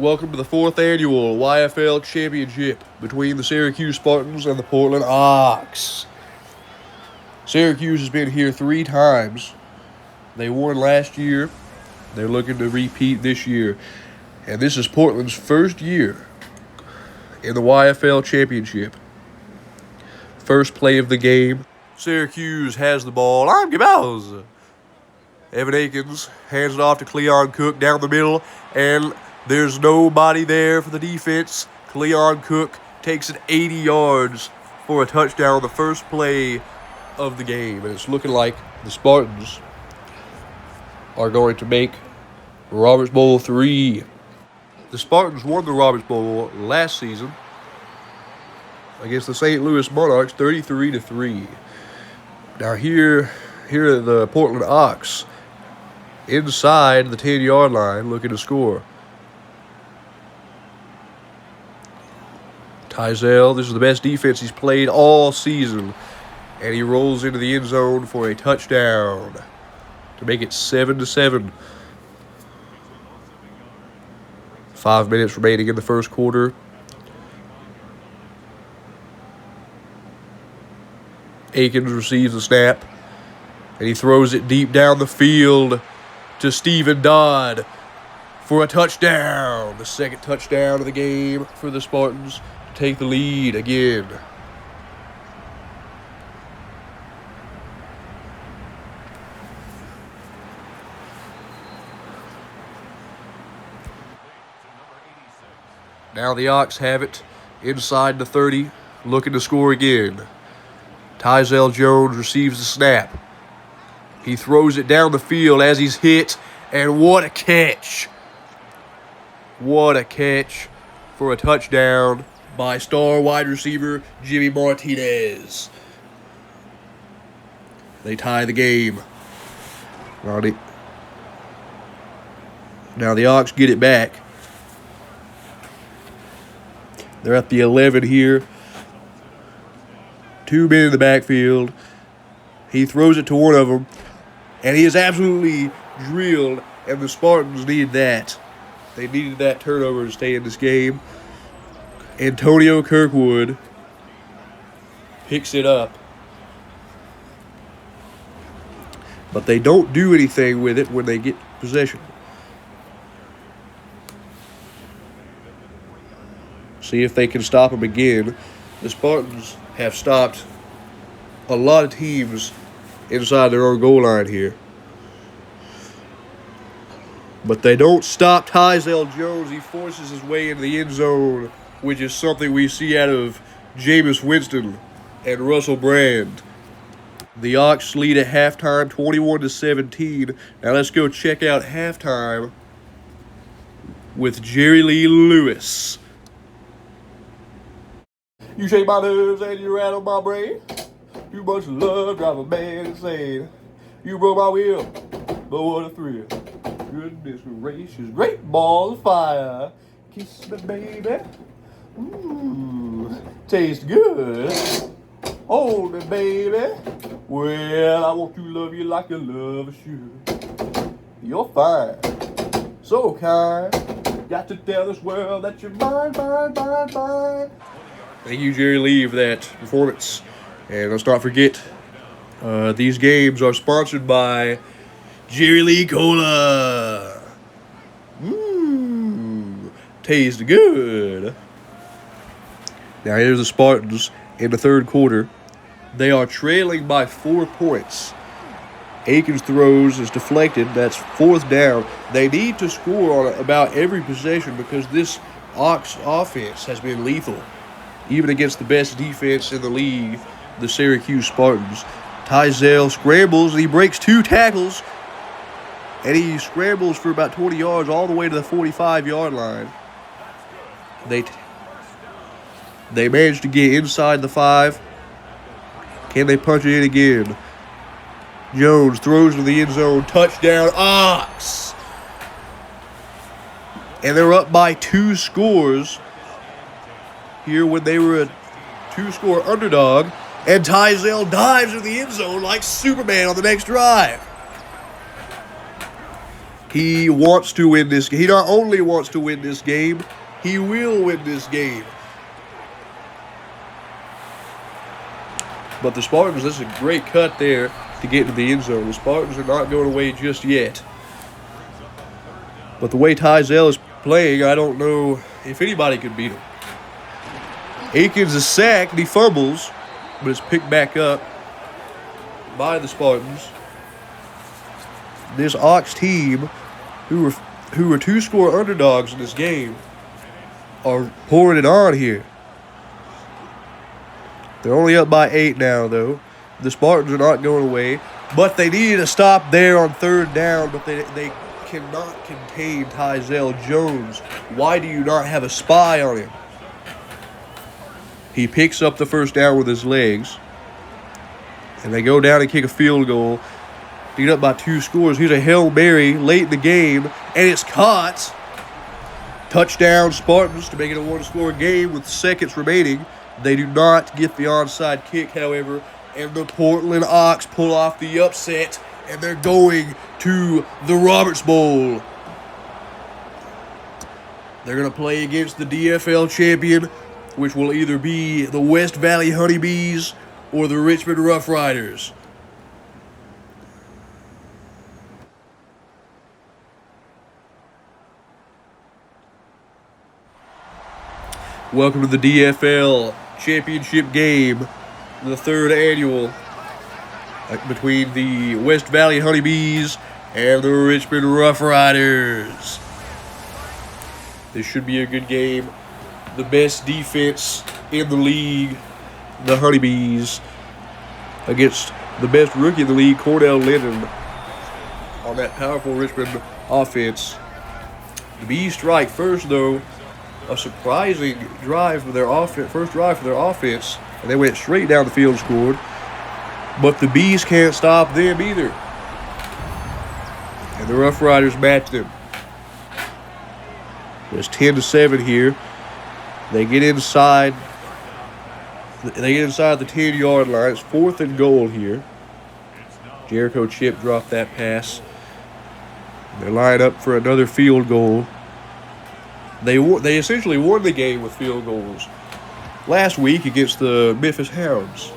Welcome to the 4th annual YFL Championship between the Syracuse Spartans and the Portland Ox. Syracuse has been here 3 times. They won last year. They're looking to repeat this year. And this is Portland's first year in the YFL Championship. First play of the game. Syracuse has the ball. I'm Gabels. Evan Akins hands it off to Cleon Cook down the middle, and there's nobody there for the defense. Cleon Cook takes it 80 yards for a touchdown, the first play of the game. And it's looking like the Spartans are going to make Roberts Bowl III. The Spartans won the Roberts Bowl last season against the St. Louis Monarchs 33-3. Now here are the Portland Ox inside the 10-yard line looking to score. Tizell, this is the best defense he's played all season, and he rolls into the end zone for a touchdown to make it 7-7. 5 minutes remaining in the first quarter. Akins receives the snap, and he throws it deep down the field to Stephen Dodd for a touchdown. The second touchdown of the game for the Spartans to take the lead again. Now the Ox have it inside the 30, looking to score again. Tizell Jones receives the snap. He throws it down the field as he's hit, and what a catch. What a catch for a touchdown by star wide receiver Jimmy Martinez. They tie the game. Now the Ox get it back. They're at the 11 here. 2 men in the backfield. He throws it to one of them, and he is absolutely drilled, and the Spartans needed that. They needed that turnover to stay in this game. Antonio Kirkwood picks it up, but they don't do anything with it when they get possession. See if they can stop him again. The Spartans have stopped a lot of teams inside their own goal line here. But they don't stop Tizell Jones. He forces his way into the end zone, which is something we see out of Jameis Winston and Russell Brand. The Ox lead at halftime, 21-17. Now let's go check out halftime with Jerry Lee Lewis. You shake my nerves and you rattle my brain. You much love drive a man insane. You broke my will, but what a thrill. Goodness gracious, great ball of fire. Kiss me, baby. Ooh, tastes good. Hold me, baby. Well, I want to love you like a lover should. You're fine, so kind. Got to tell this world that you're mine, mine, mine, mine. Thank you, Jerry Lee, for that performance. And let's not forget, these games are sponsored by Jerry Lee Cola. Tastes good. Now here's the Spartans in the third quarter. They are trailing by 4 points. Akins throws is deflected. That's 4th down. They need to score on about every possession because this Ox offense has been lethal, even against the best defense in the league, the Syracuse Spartans. Tizell scrambles, and he breaks 2 tackles, and he scrambles for about 20 yards all the way to the 45-yard line. They managed to get inside the 5. Can they punch it in again? Jones throws to the end zone. Touchdown, Ox! And they're up by 2 scores here when they were a 2-score underdog. And Tizell dives into the end zone like Superman on the next drive. He wants to win this game. He not only wants to win this game, he will win this game. But the Spartans, this is a great cut there to get into the end zone. The Spartans are not going away just yet. But the way Tizell is playing, I don't know if anybody could beat him. Akins is sacked and he fumbles, but it's picked back up by the Spartans. This Ox team, who were two-score underdogs in this game, are pouring it on here. They're only up by 8 now, though. The Spartans are not going away, but they needed a stop there on third down, but they cannot contain Tizell Jones. Why do you not have a spy on him? He picks up the first down with his legs, and they go down and kick a field goal. Beat up by 2 scores. Here's a Hail Mary late in the game, and it's caught. Touchdown Spartans to make it a 1-score game with seconds remaining. They do not get the onside kick, however, and the Portland Ox pull off the upset, and they're going to the Roberts Bowl. They're going to play against the DFL champion, which will either be the West Valley Honeybees or the Richmond Rough Riders. Welcome to the DFL Championship game, the 3rd annual, between the West Valley Honeybees and the Richmond Rough Riders. This should be a good game. The best defense in the league, the Honeybees, against the best rookie in the league, Cordell Lennon, on that powerful Richmond offense. The Bees strike first, though. A surprising drive for their offense, first drive for their offense, and they went straight down the field and scored. But the Bees can't stop them either. And the Rough Riders match them. It's 10-7 here. They get inside. They get inside the 10-yard line. It's 4th and goal here. Jericho Chip dropped that pass. They line up for another field goal. They essentially won the game with field goals last week against the Memphis Hounds.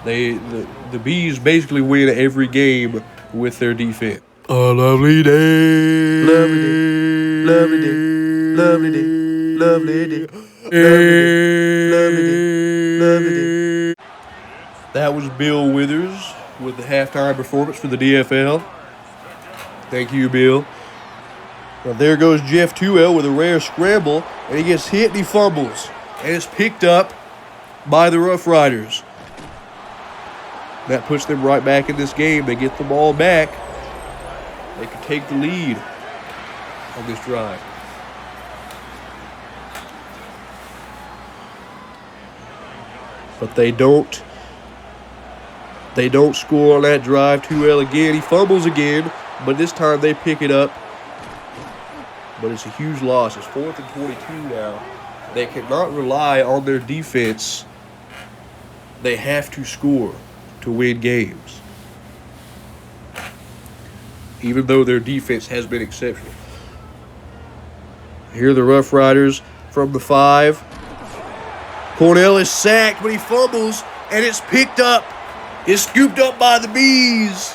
The Bees basically win every game with their defense. A lovely day, lovely day, lovely day, lovely day, lovely day, lovely day, lovely day. That was Bill Withers with the halftime performance for the DFL. Thank you, Bill. Now there goes Jeff Tuel with a rare scramble, and he gets hit and he fumbles. And it's picked up by the Rough Riders. That puts them right back in this game. They get the ball back. They can take the lead on this drive. But they don't score on that drive. Tuel again. He fumbles again, but this time they pick it up. But it's a huge loss. It's 4th and 22 now. They cannot rely on their defense. They have to score to win games, even though their defense has been exceptional. Here are the Rough Riders from the 5. Cornell is sacked, but he fumbles, and it's picked up. It's scooped up by the Bees.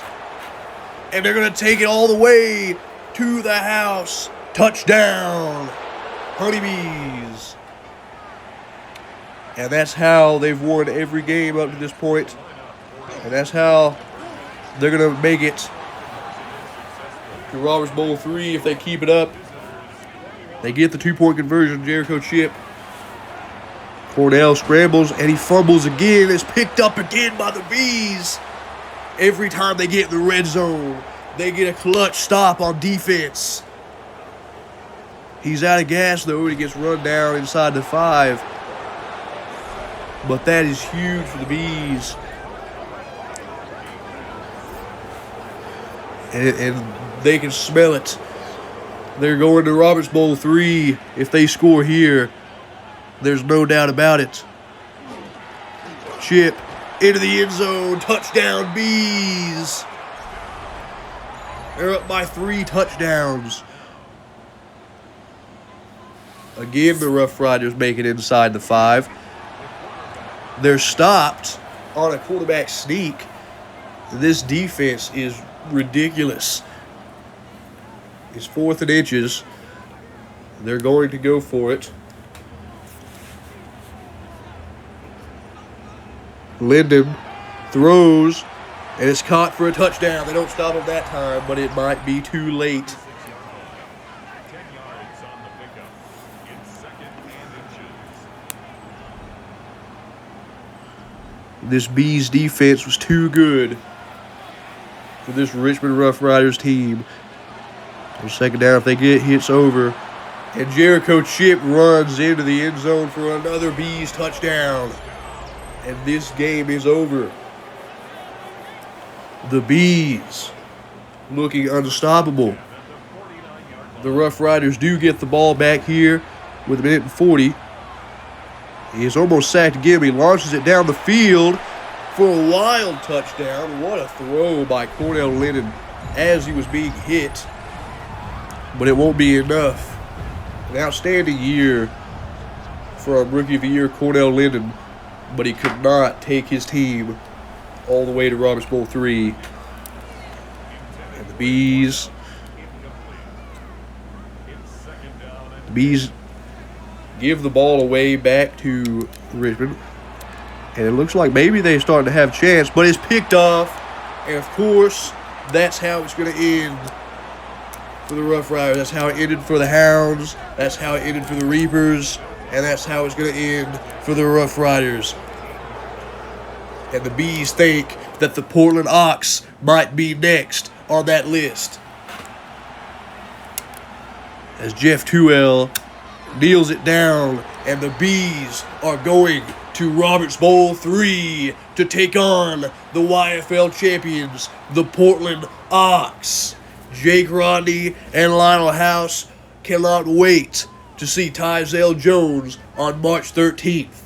And they're going to take it all the way to the house. Touchdown, Honeybees. And that's how they've won every game up to this point. And that's how they're going to make it to Roberts Bowl 3 if they keep it up. They get the 2-point conversion. Jericho Chip. Cornell scrambles and he fumbles again. It's picked up again by the Bees. Every time they get in the red zone, they get a clutch stop on defense. He's out of gas, though. He gets run down inside the 5. But that is huge for the Bees. And they can smell it. They're going to Roberts Bowl 3 if they score here. There's no doubt about it. Chip into the end zone. Touchdown, Bees. They're up by 3 touchdowns. Again, the Rough Riders make it inside the 5. They're stopped on a quarterback sneak. This defense is ridiculous. It's 4th and inches. They're going to go for it. Linden throws, and it's caught for a touchdown. They don't stop him that time, but it might be too late. This Bees defense was too good for this Richmond Rough Riders team. On 2nd down, if they get hits over. And Jericho Chip runs into the end zone for another Bees touchdown. And this game is over. The Bees looking unstoppable. The Rough Riders do get the ball back here with 1:40. He's almost sacked again. He launches it down the field for a wild touchdown. What a throw by Cornell Lennon as he was being hit. But it won't be enough. An outstanding year from Rookie of the Year Cornell Lennon, but he could not take his team all the way to Roberts Bowl III. And the Bees give the ball away back to Richmond. And it looks like maybe they're starting to have a chance, but it's picked off. And, of course, that's how it's going to end for the Rough Riders. That's how it ended for the Hounds. That's how it ended for the Reapers. And that's how it's going to end for the Rough Riders. And the Bees think that the Portland Ox might be next on that list. As Jeff Tuel kneels it down, and the Bees are going to Roberts Bowl III to take on the YFL champions, the Portland Ox. Jake Rodney and Lionel House cannot wait to see Tyzell Jones on March 13th.